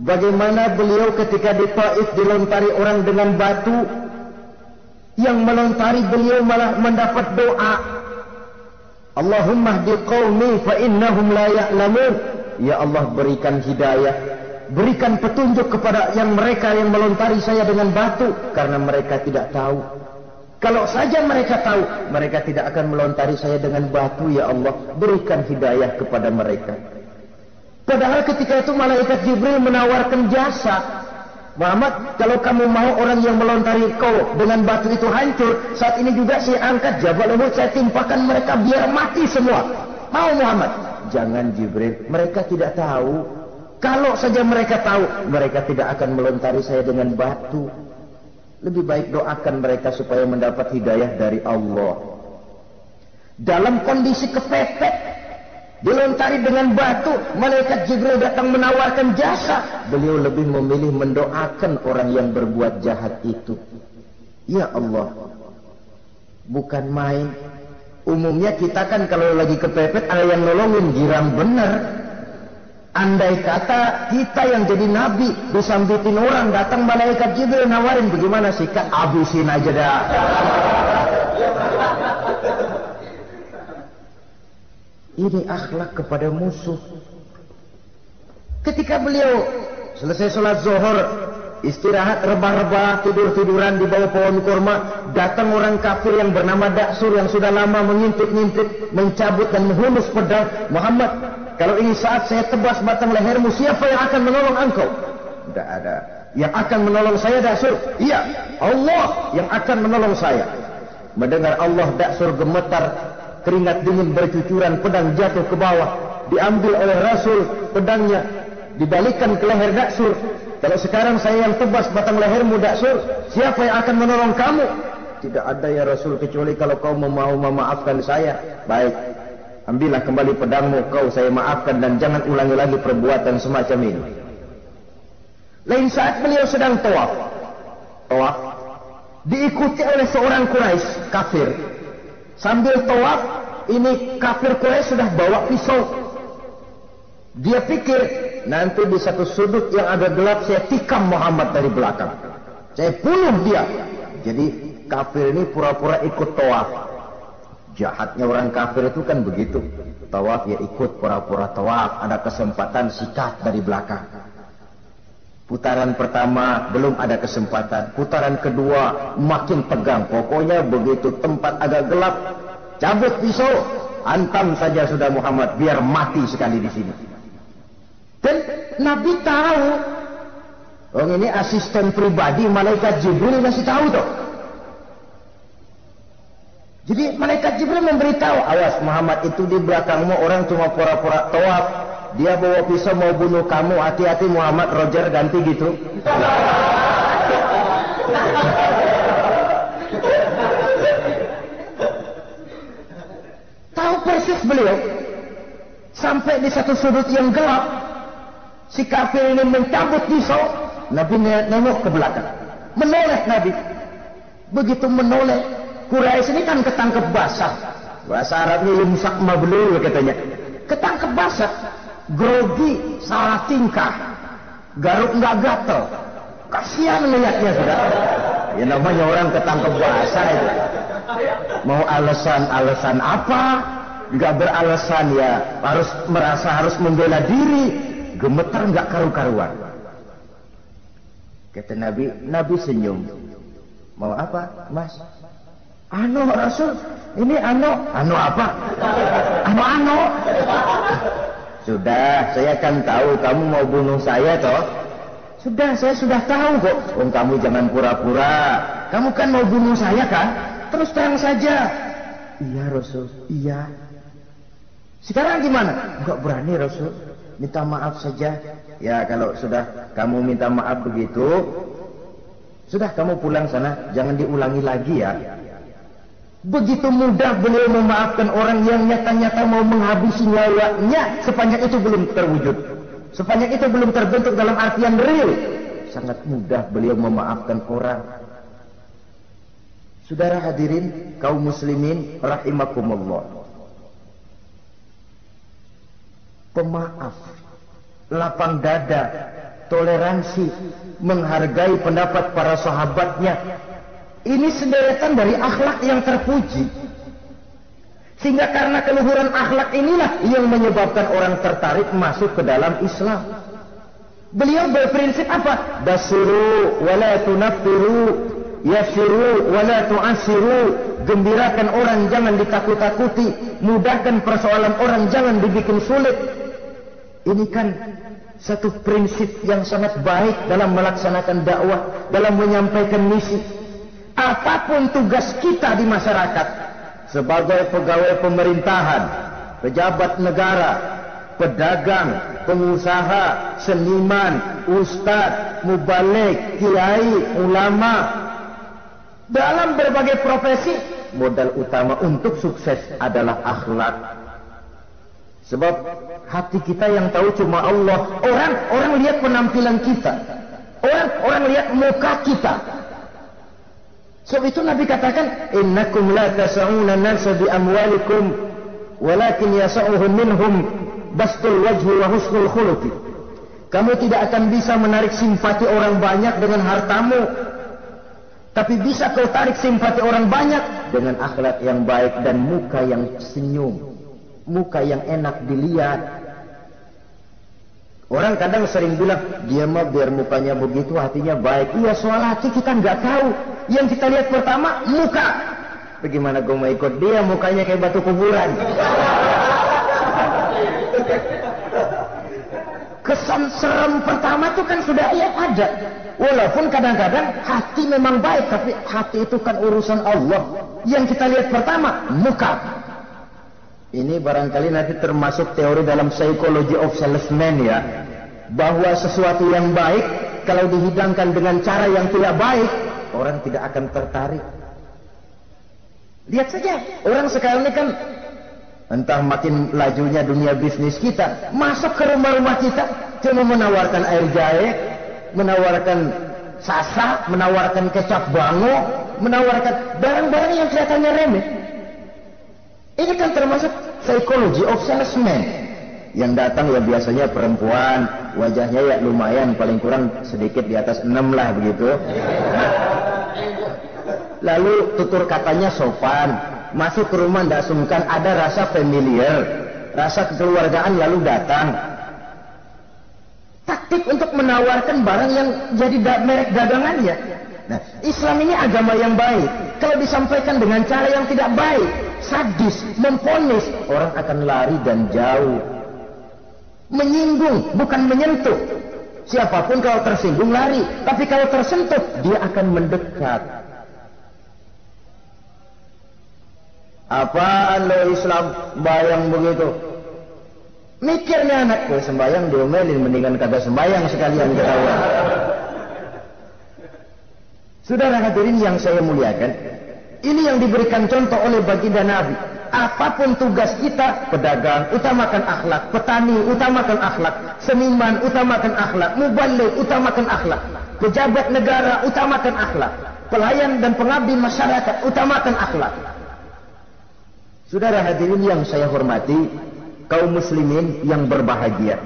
bagaimana beliau ketika di Taif dilontari orang dengan batu, yang melontari beliau malah mendapat doa. Allahumma hdi qaumi fa innahum la ya'lamun. Ya Allah, berikan hidayah, berikan petunjuk kepada yang mereka yang melontari saya dengan batu, karena mereka tidak tahu. Kalau saja mereka tahu, mereka tidak akan melontari saya dengan batu. Ya Allah, berikan hidayah kepada mereka. Padahal ketika itu malaikat Jibril menawarkan jasa. Muhammad, kalau kamu mau orang yang melontari kau dengan batu itu hancur, saat ini juga saya angkat Jabal Uhud, saya timpakan mereka biar mati semua. Mau Muhammad? Jangan Jibril, mereka tidak tahu. Kalau saja mereka tahu, mereka tidak akan melontari saya dengan batu. Lebih baik doakan mereka supaya mendapat hidayah dari Allah. Dalam kondisi kepepet, dilontari dengan batu, malaikat Jibril datang menawarkan jasa. Beliau lebih memilih mendoakan orang yang berbuat jahat itu. Ya Allah, bukan main. Umumnya kita kan kalau lagi kepepet ada yang nolongin, girang benar. Andai kata kita yang jadi nabi disambitin orang, datang malaikat Jibril nawarin, bagaimana sikap? Habisin aja dah. Ini akhlak kepada musuh. Ketika beliau selesai sholat zuhur, istirahat rebah-rebah, tidur-tiduran di bawah pohon kurma, datang orang kafir yang bernama Daksur yang sudah lama mengintip-ngintip, mencabut dan menghunus pedang. Muhammad, kalau ini saat saya tebas batang lehermu, siapa yang akan menolong engkau? Tidak ada. Yang akan menolong saya Daksur? Iya, Allah yang akan menolong saya. Mendengar Allah, Daksur gemetar, keringat dingin bercucuran, pedang jatuh ke bawah, diambil oleh Rasul pedangnya, dibalikan ke leher Daksur. Kalau sekarang saya yang tebas batang lehermu Daksur, siapa yang akan menolong kamu? Tidak ada ya Rasul, kecuali kalau kau mau memaafkan saya. Baik, ambillah kembali pedangmu, kau saya maafkan dan jangan ulangi lagi perbuatan semacam ini. Lain saat beliau sedang tawaf, diikuti oleh seorang Quraisy kafir. Sambil tawaf, ini kafir Quraisy sudah bawa pisau. Dia pikir, nanti di satu sudut yang agak gelap saya tikam Muhammad dari belakang, saya bunuh dia. Jadi kafir ini pura-pura ikut tawaf. Jahatnya orang kafir itu kan begitu, tawaf ya ikut pura-pura tawaf, ada kesempatan sikat dari belakang. Putaran pertama belum ada kesempatan, putaran kedua makin tegang. Pokoknya begitu tempat agak gelap, cabut pisau, hantam saja sudah Muhammad, biar mati sekali di sini. Dan Nabi tahu, oh ini asisten pribadi malaikat Jibril masih tahu toh. Jadi malaikat Jibril memberitahu, awas Muhammad, itu di belakangmu orang cuma pura-pura tawaf, dia bawa pisau mau bunuh kamu, hati-hati Muhammad, Roger ganti gitu. Tahu persis beliau. Sampai di satu sudut yang gelap, si kafir ini mencabut pisau. Nabi nengok ke belakang, menoleh Nabi. Begitu menoleh, Quraisy ini kan ketangkep basah. Bahasa Arabnya limsak mablul katanya. Ketangkep basah, grogi, salah tingkah, garuk nggak gatel. Kasihan melihatnya sudah. Ya namanya orang ketangkep basah itu. Mau alasan apa? Nggak beralasan ya, harus merasa harus membela diri, gemetar nggak karu-karuan. Kata Nabi, Nabi senyum. Mau apa, Mas? Ano Rasul, ini ano apa? Ano. Sudah, saya kan tahu kamu mau bunuh saya toh. Sudah, saya sudah tahu kok. Kamu jangan pura-pura. Kamu kan mau bunuh saya kan? Terus terang saja. Iya Rasul, iya. Sekarang gimana? Enggak berani Rasul. Minta maaf saja. Ya kalau sudah kamu minta maaf begitu, sudah kamu pulang sana, jangan diulangi lagi ya. Begitu mudah beliau memaafkan orang yang nyata-nyata mau menghabisi nyawanya, sepanjang itu belum terwujud, sepanjang itu belum terbentuk dalam artian real. Sangat mudah beliau memaafkan orang. Saudara hadirin kaum muslimin rahimakumullah, pemaaf, lapang dada, toleransi, menghargai pendapat para sahabatnya, ini sederetan dari akhlak yang terpuji. Sehingga karena keluhuran akhlak inilah yang menyebabkan orang tertarik masuk ke dalam Islam. Beliau berprinsip apa? Basiru wala tunaffiru, yassiru wala tu'assiru. Gembirakan orang, jangan ditakut-takuti. Mudahkan persoalan orang, jangan dibikin sulit. Ini kan satu prinsip yang sangat baik dalam melaksanakan dakwah, dalam menyampaikan misi. Apapun tugas kita di masyarakat, sebagai pegawai pemerintahan, pejabat negara, pedagang, pengusaha, seniman, ustadz, mubaligh, kiai, ulama, dalam berbagai profesi, modal utama untuk sukses adalah akhlak. Sebab hati kita yang tahu cuma Allah. Orang lihat penampilan kita, orang lihat muka kita. Sebab itu Nabi katakan, innakum la tas'una an-nasa bi amwalikum walakin yas'uhum minhum bastul wajhi wa husnul khuluqi. Kamu tidak akan bisa menarik simpati orang banyak dengan hartamu, tapi bisa kau tarik simpati orang banyak dengan akhlak yang baik dan muka yang senyum, muka yang enak dilihat. Orang kadang sering bilang, dia mah biar mukanya begitu hatinya baik. Iya, soal hati kita nggak tahu. Yang kita lihat pertama muka. Bagaimana gue mau ikut dia, mukanya kayak batu kuburan. Kesan serem pertama itu kan sudah ada. Walaupun kadang-kadang hati memang baik, tapi hati itu kan urusan Allah. Yang kita lihat pertama muka. Ini barangkali nanti termasuk teori dalam psychology of salesman ya, bahwa sesuatu yang baik kalau dihidangkan dengan cara yang tidak baik, orang tidak akan tertarik. Lihat saja, orang sekarang ini kan entah makin lajunya dunia bisnis kita, masuk ke rumah-rumah kita cuma menawarkan air jahe, menawarkan sasa, menawarkan kecap bango, menawarkan barang-barang yang kelihatannya remeh. Ini kan termasuk psychology of salesman. Yang datang ya biasanya perempuan, wajahnya ya lumayan, paling kurang sedikit di atas 6 lah begitu. Lalu tutur katanya sopan, masuk ke rumah tidak sungkan, ada rasa familiar, rasa kekeluargaan, lalu datang. Taktik untuk menawarkan barang yang jadi merek dagangannya. Nah, Islam ini agama yang baik. Kalau disampaikan dengan cara yang tidak baik, sadis, memponis, orang akan lari dan jauh. Menyinggung, bukan menyentuh. Siapapun kalau tersinggung lari, tapi kalau tersentuh, dia akan mendekat. Apaan lo Islam bayang begitu? Mikirnya anak gue sembayang diomelin, mendingan kagak sembayang sekalian ketahuan. Saudara hadirin yang saya muliakan, ini yang diberikan contoh oleh baginda Nabi. Apapun tugas kita, pedagang utamakan akhlak, petani utamakan akhlak, seniman utamakan akhlak, mubaligh utamakan akhlak, pejabat negara utamakan akhlak, pelayan dan pengabdi masyarakat utamakan akhlak. Saudara hadirin yang saya hormati, kaum muslimin yang berbahagia.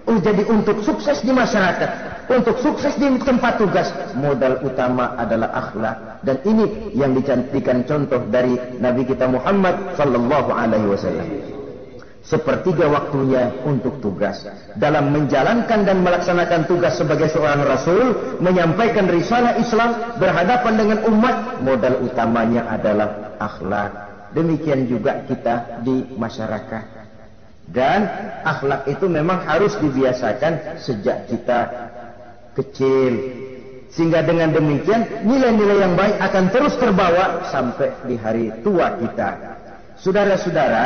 Jadi untuk sukses di masyarakat, untuk sukses di tempat tugas, modal utama adalah akhlak. Dan ini yang dijadikan contoh dari Nabi kita Muhammad sallallahu alaihi wasallam. Sepertiga waktunya untuk tugas. Dalam menjalankan dan melaksanakan tugas sebagai seorang rasul, menyampaikan risalah Islam berhadapan dengan umat, modal utamanya adalah akhlak. Demikian juga kita di masyarakat. Dan akhlak itu memang harus dibiasakan sejak kita kecil, sehingga dengan demikian nilai-nilai yang baik akan terus terbawa sampai di hari tua kita. Saudara-saudara,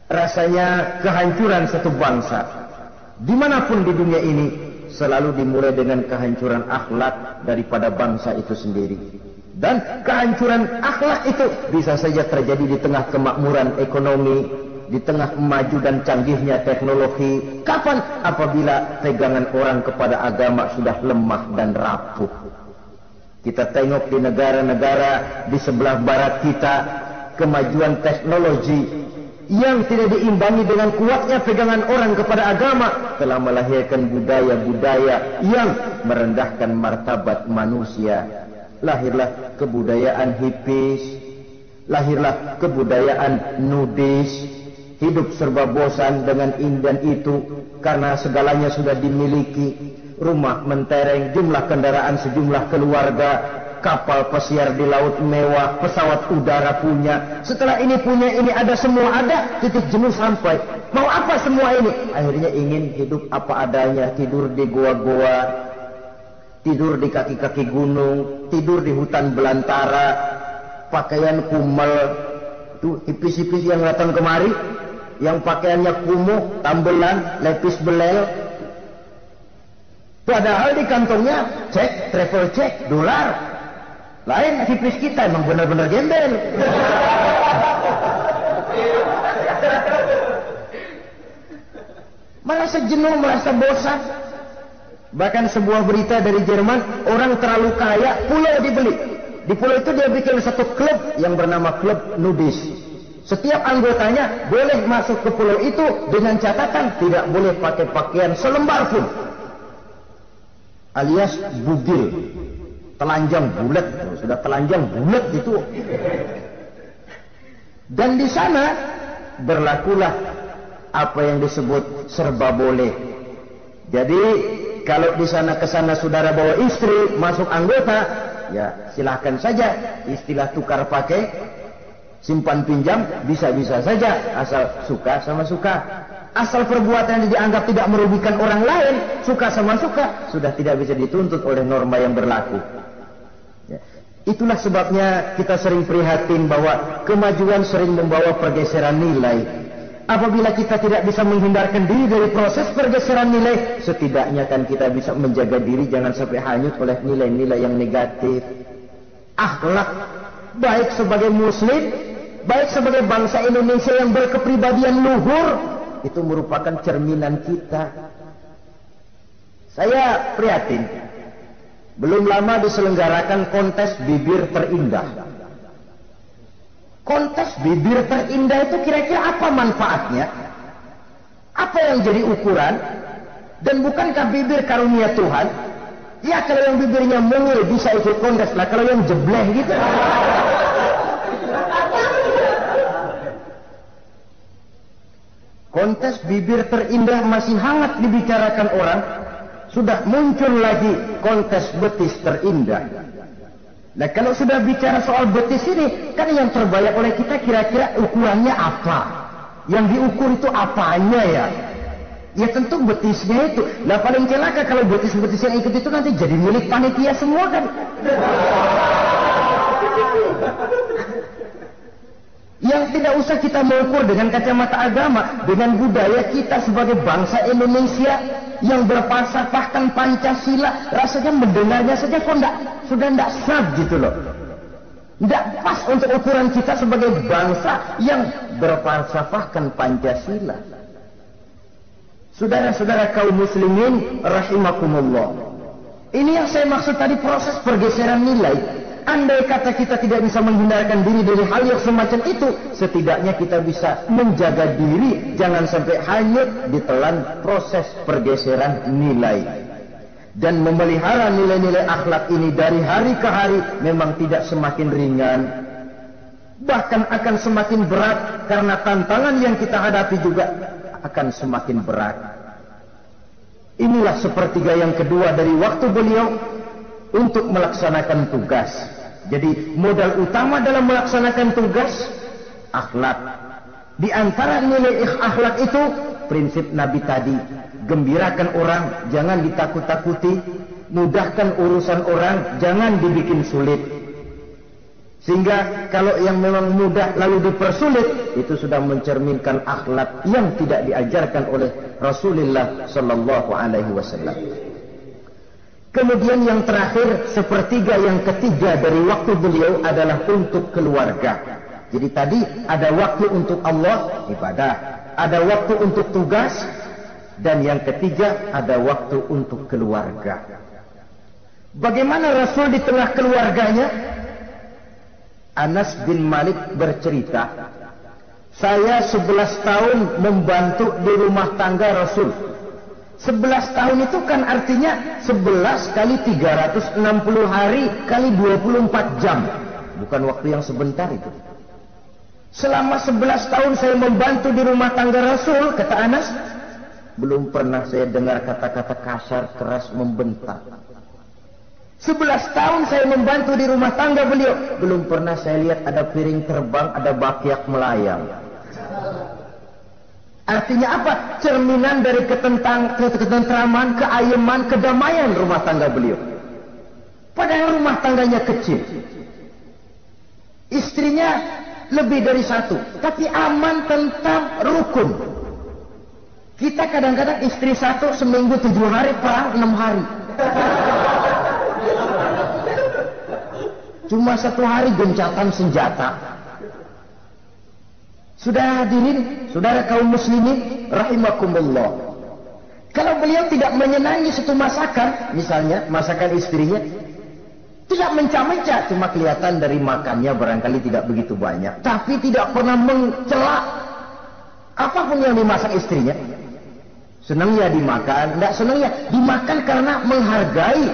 rasanya kehancuran satu bangsa dimanapun di dunia ini selalu dimulai dengan kehancuran akhlak daripada bangsa itu sendiri. Dan kehancuran akhlak itu bisa saja terjadi di tengah kemakmuran ekonomi, di tengah maju dan canggihnya teknologi. Kapan? Apabila pegangan orang kepada agama sudah lemah dan rapuh. Kita tengok di negara-negara di sebelah barat kita, kemajuan teknologi yang tidak diimbangi dengan kuatnya pegangan orang kepada agama telah melahirkan budaya-budaya yang merendahkan martabat manusia. Lahirlah kebudayaan hippies, lahirlah kebudayaan nudis, hidup serba bosan dengan ini dan itu karena segalanya sudah dimiliki. Rumah mentereng, jumlah kendaraan sejumlah keluarga, kapal pesiar di laut mewah, pesawat udara punya. Setelah ini punya, ini ada, semua ada, titik jenuh sampai. Mau apa semua ini? Akhirnya ingin hidup apa adanya, tidur di goa-goa, tidur di kaki-kaki gunung, tidur di hutan belantara, pakaian kumel. Tuh hipis-hipis yang datang kemari, yang pakaiannya kumuh, tambelan, lepis belel. Padahal di kantongnya cek, travel cek, dolar. Lain hipis kita, emang benar-benar gembel. Merasa jenuh, merasa bosan. Bahkan sebuah berita dari Jerman, orang terlalu kaya, pulau dibeli. Di pulau itu dia bikin satu klub yang bernama klub nudis. Setiap anggotanya boleh masuk ke pulau itu dengan catatan tidak boleh pakai pakaian selembar pun. Alias bugil, telanjang bulat, sudah telanjang bulat itu. Dan di sana berlakulah apa yang disebut serba boleh. Jadi kalau di sana ke sana saudara bawa istri masuk anggota, ya silahkan saja. Istilah tukar pakai, simpan pinjam bisa-bisa saja, asal suka sama suka. Asal perbuatan yang dianggap tidak merugikan orang lain, suka sama suka, sudah tidak bisa dituntut oleh norma yang berlaku. Ya. Itulah sebabnya kita sering prihatin bahwa kemajuan sering membawa pergeseran nilai. Apabila kita tidak bisa menghindarkan diri dari proses pergeseran nilai, setidaknya kan kita bisa menjaga diri jangan sampai hanyut oleh nilai-nilai yang negatif. Akhlak, baik sebagai muslim, baik sebagai bangsa Indonesia yang berkepribadian luhur, itu merupakan cerminan kita. Saya prihatin, belum lama diselenggarakan kontes bibir terindah. Kontes bibir terindah itu kira-kira apa manfaatnya? Apa yang jadi ukuran? Dan bukankah bibir karunia Tuhan? Ya kalau yang bibirnya mungil bisa ikut kontes lah, kalau yang jebleh gitu. Kontes bibir terindah masih hangat dibicarakan orang. Sudah muncul lagi kontes betis terindah. Nah kalau sudah bicara soal betis ini, kan yang terbayang oleh kita kira-kira ukurannya apa? Yang diukur itu apanya ya? Ya tentu betisnya itu. Nah paling celaka kalau betis-betis yang ikut itu nanti jadi milik panitia semua kan? Yang tidak usah kita mengukur dengan kacamata agama, dengan budaya kita sebagai bangsa Indonesia yang berfalsafahkan Pancasila, rasanya mendengarnya saja kok sudah tidak sah gitu loh. Tidak pas untuk ukuran kita sebagai bangsa yang berfalsafahkan Pancasila. Saudara-saudara kaum muslimin rahimakumullah. Ini yang saya maksud tadi, proses pergeseran nilai. Andai kata kita tidak bisa menghindarkan diri dari hal yang semacam itu, setidaknya kita bisa menjaga diri jangan sampai hanyut ditelan proses pergeseran nilai. Dan memelihara nilai-nilai akhlak ini dari hari ke hari memang tidak semakin ringan, bahkan akan semakin berat, karena tantangan yang kita hadapi juga akan semakin berat. Inilah sepertiga yang kedua dari waktu beliau untuk melaksanakan tugas. Jadi modal utama dalam melaksanakan tugas akhlak. Di antara nilai akhlak itu prinsip Nabi tadi, gembirakan orang, jangan ditakut-takuti, mudahkan urusan orang, jangan dibikin sulit. Sehingga kalau yang memang mudah lalu dipersulit, itu sudah mencerminkan akhlak yang tidak diajarkan oleh Rasulullah sallallahu alaihi wasallam. Kemudian yang terakhir, sepertiga yang ketiga dari waktu beliau adalah untuk keluarga. Jadi tadi ada waktu untuk Allah, ibadah. Ada waktu untuk tugas. Dan yang ketiga ada waktu untuk keluarga. Bagaimana Rasul di tengah keluarganya? Anas bin Malik bercerita, saya 11 tahun membantu di rumah tangga Rasul. 11 tahun itu kan artinya 11 kali 360 hari kali 24 jam. Bukan waktu yang sebentar itu. Selama 11 tahun saya membantu di rumah tangga Rasul, kata Anas, belum pernah saya dengar kata-kata kasar, keras, membentak. 11 tahun saya membantu di rumah tangga beliau, belum pernah saya lihat ada piring terbang, ada bakyak melayang. Artinya apa? Cerminan dari ketentraman, keayeman, kedamaian rumah tangga beliau. Padahal rumah tangganya kecil. Istrinya lebih dari satu, tapi aman, tentram, rukun. Kita kadang-kadang istri satu seminggu 7 hari, perang 6 hari. Cuma 1 hari gencatan senjata. Sudah hadirin, saudara kaum muslimin rahimakumullah. Kalau beliau tidak menyenangi satu masakan, misalnya masakan istrinya, Tidak mencah-mencah, cuma kelihatan dari makannya barangkali tidak begitu banyak. Tapi tidak pernah mencela apapun yang dimasak istrinya. Senang ya dimakan, tidak senang ya dimakan karena menghargai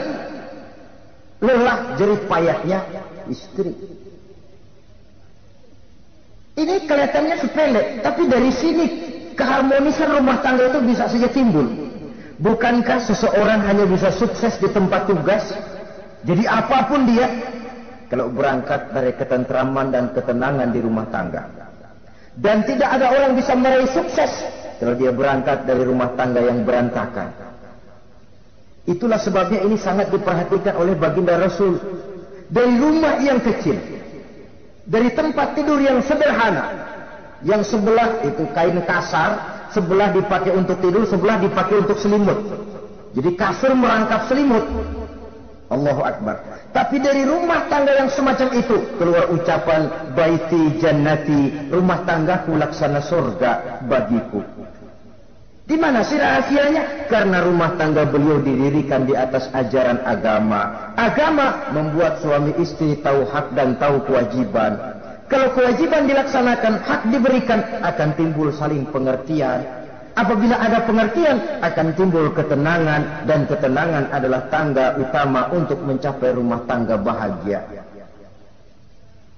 lelah jerih payahnya istri. Ini kelihatannya sepele, tapi dari sini keharmonisan rumah tangga itu bisa saja timbul. Bukankah seseorang hanya bisa sukses di tempat tugas? Jadi apapun dia, kalau berangkat dari ketentraman dan ketenangan di rumah tangga. Dan tidak ada orang bisa meraih sukses kalau dia berangkat dari rumah tangga yang berantakan. Itulah sebabnya ini sangat diperhatikan oleh baginda Rasul. Dari rumah yang kecil, dari tempat tidur yang sederhana, yang sebelah itu kain kasar, sebelah dipakai untuk tidur, sebelah dipakai untuk selimut. Jadi kasur merangkap selimut. Allahu Akbar. Tapi dari rumah tangga yang semacam itu keluar ucapan baiti jannati, rumah tanggaku laksana surga bagiku. Di mana sih rahasianya? Karena rumah tangga beliau didirikan di atas ajaran agama. Agama membuat suami istri tahu hak dan tahu kewajiban. Kalau kewajiban dilaksanakan, hak diberikan, akan timbul saling pengertian. Apabila ada pengertian, akan timbul ketenangan, dan ketenangan adalah tangga utama untuk mencapai rumah tangga bahagia.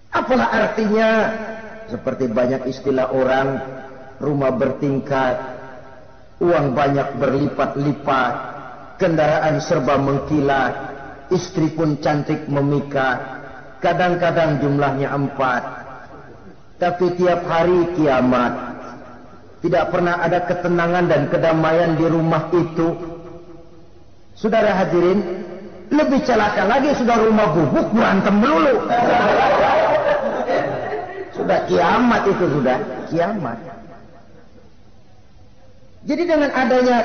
Apalah artinya? Seperti banyak istilah orang, rumah bertingkat, uang banyak berlipat-lipat, kendaraan serba mengkilat, istri pun cantik memikat, kadang-kadang jumlahnya 4. Tapi tiap hari kiamat. Tidak pernah ada ketenangan dan kedamaian di rumah itu. Saudara hadirin, lebih celaka lagi sudah rumah gubuk berantem melulu. Sudah kiamat itu, sudah kiamat. Jadi dengan adanya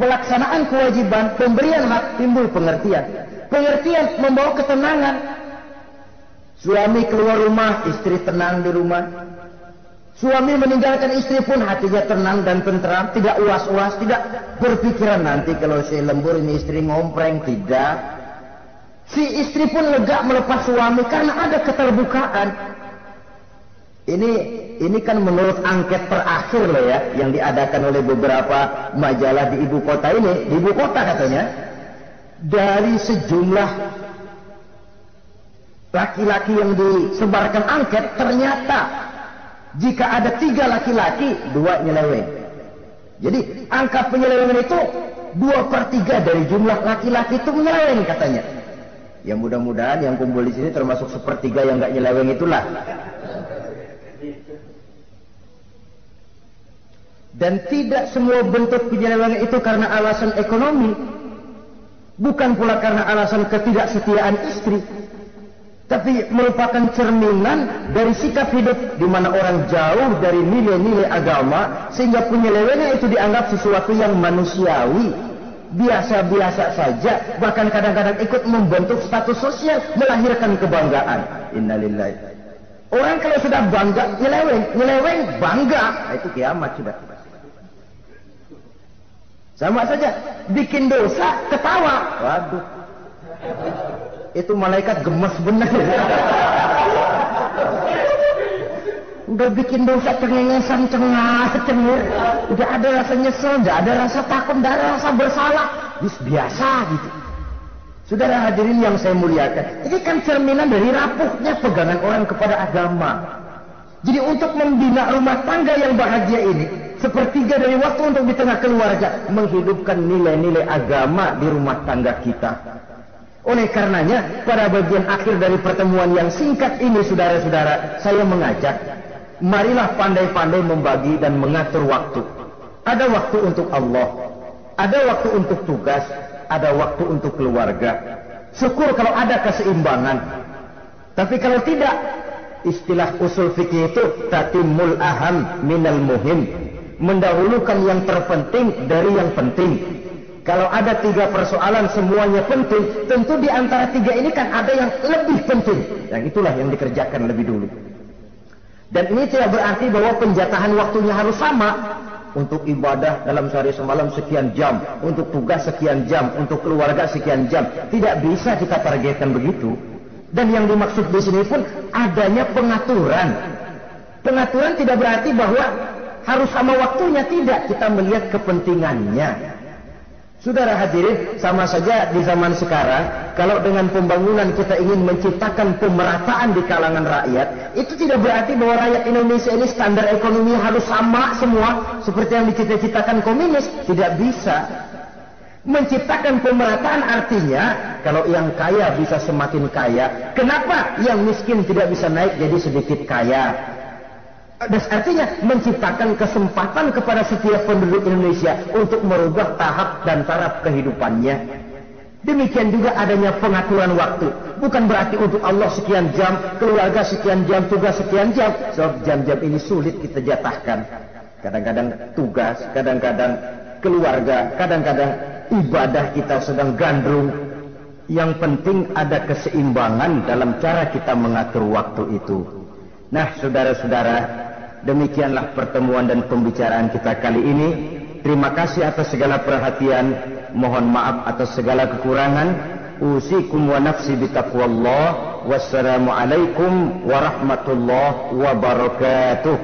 pelaksanaan kewajiban, pemberian hak, timbul pengertian. Pengertian membawa ketenangan. Suami keluar rumah, istri tenang di rumah. Suami meninggalkan istri pun hatinya tenang dan tentram, tidak uas-uas, tidak berpikiran nanti kalau saya lembur ini istri ngompreng, tidak. Si istri pun lega melepas suami karena ada keterbukaan. Ini kan menurut angket terakhir loh ya, yang diadakan oleh beberapa majalah di ibu kota ini, di ibu kota katanya, dari sejumlah laki-laki yang disebarkan angket, ternyata jika ada 3 laki-laki, 2 nyeleweng. Jadi angka penyelewengan itu 2/3 dari jumlah laki-laki itu menyeleweng katanya. Ya mudah-mudahan yang kumpul di sini termasuk 1/3 yang nggak nyeleweng itulah. Dan tidak semua bentuk penyelewengan itu karena alasan ekonomi, bukan pula karena alasan ketidaksetiaan istri. Tapi merupakan cerminan dari sikap hidup di mana orang jauh dari nilai-nilai agama, sehingga penyelewengan itu dianggap sesuatu yang manusiawi, biasa-biasa saja, bahkan kadang-kadang ikut membentuk status sosial, melahirkan kebanggaan. Innalillahi. Orang kalau sudah bangga, nyeleweng bangga, nah, itu kiamat sudah. Sama saja, bikin dosa, ketawa. Waduh. Itu malaikat gemes benar. Udah bikin dosa cengengesan, cengir, udah ada rasa nyesel, udah ada rasa takut, udah ada rasa bersalah, biasa gitu. Saudara hadirin yang saya muliakan, ini kan cerminan dari rapuhnya pegangan orang kepada agama. Jadi untuk membina rumah tangga yang bahagia ini, 1/3 dari waktu untuk di tengah keluarga, menghidupkan nilai-nilai agama di rumah tangga kita. Oleh karenanya, pada bagian akhir dari pertemuan yang singkat ini, saudara-saudara, saya mengajak, marilah pandai-pandai membagi dan mengatur waktu. Ada waktu untuk Allah, ada waktu untuk tugas, ada waktu untuk keluarga. Syukur kalau ada keseimbangan. Tapi kalau tidak, istilah usul fikih itu tatimul aham minal muhim, mendahulukan yang terpenting dari yang penting. Kalau ada 3 persoalan semuanya penting, tentu di antara 3 ini kan ada yang lebih penting. Yang itulah yang dikerjakan lebih dulu. Dan ini tidak berarti bahwa penjatahan waktunya harus sama. Untuk ibadah dalam sehari semalam sekian jam, untuk tugas sekian jam, untuk keluarga sekian jam. Tidak bisa kita targetkan begitu. Dan yang dimaksud di sini pun adanya pengaturan. Pengaturan tidak berarti bahwa harus sama waktunya, tidak. Kita melihat kepentingannya. Saudara hadirin, sama saja di zaman sekarang, kalau dengan pembangunan kita ingin menciptakan pemerataan di kalangan rakyat, itu tidak berarti bahwa rakyat Indonesia ini standar ekonomi harus sama semua, seperti yang dicita-citakan komunis. Tidak bisa. Menciptakan pemerataan artinya, kalau yang kaya bisa semakin kaya, kenapa yang miskin tidak bisa naik jadi sedikit kaya? Dan artinya menciptakan kesempatan kepada setiap penduduk Indonesia untuk merubah tahap dan taraf kehidupannya. Demikian juga adanya pengaturan waktu. Bukan berarti untuk Allah sekian jam, keluarga sekian jam, tugas sekian jam. Sebab jam-jam ini sulit kita jatahkan. Kadang-kadang tugas, kadang-kadang keluarga, kadang-kadang ibadah kita sedang gandrung. Yang penting ada keseimbangan dalam cara kita mengatur waktu itu. Nah, saudara-saudara, demikianlah pertemuan dan pembicaraan kita kali ini. Terima kasih atas segala perhatian. Mohon maaf atas segala kekurangan. Usikum wa nafsi bitaqwallah. Wassalamualaikum warahmatullahi wabarakatuh.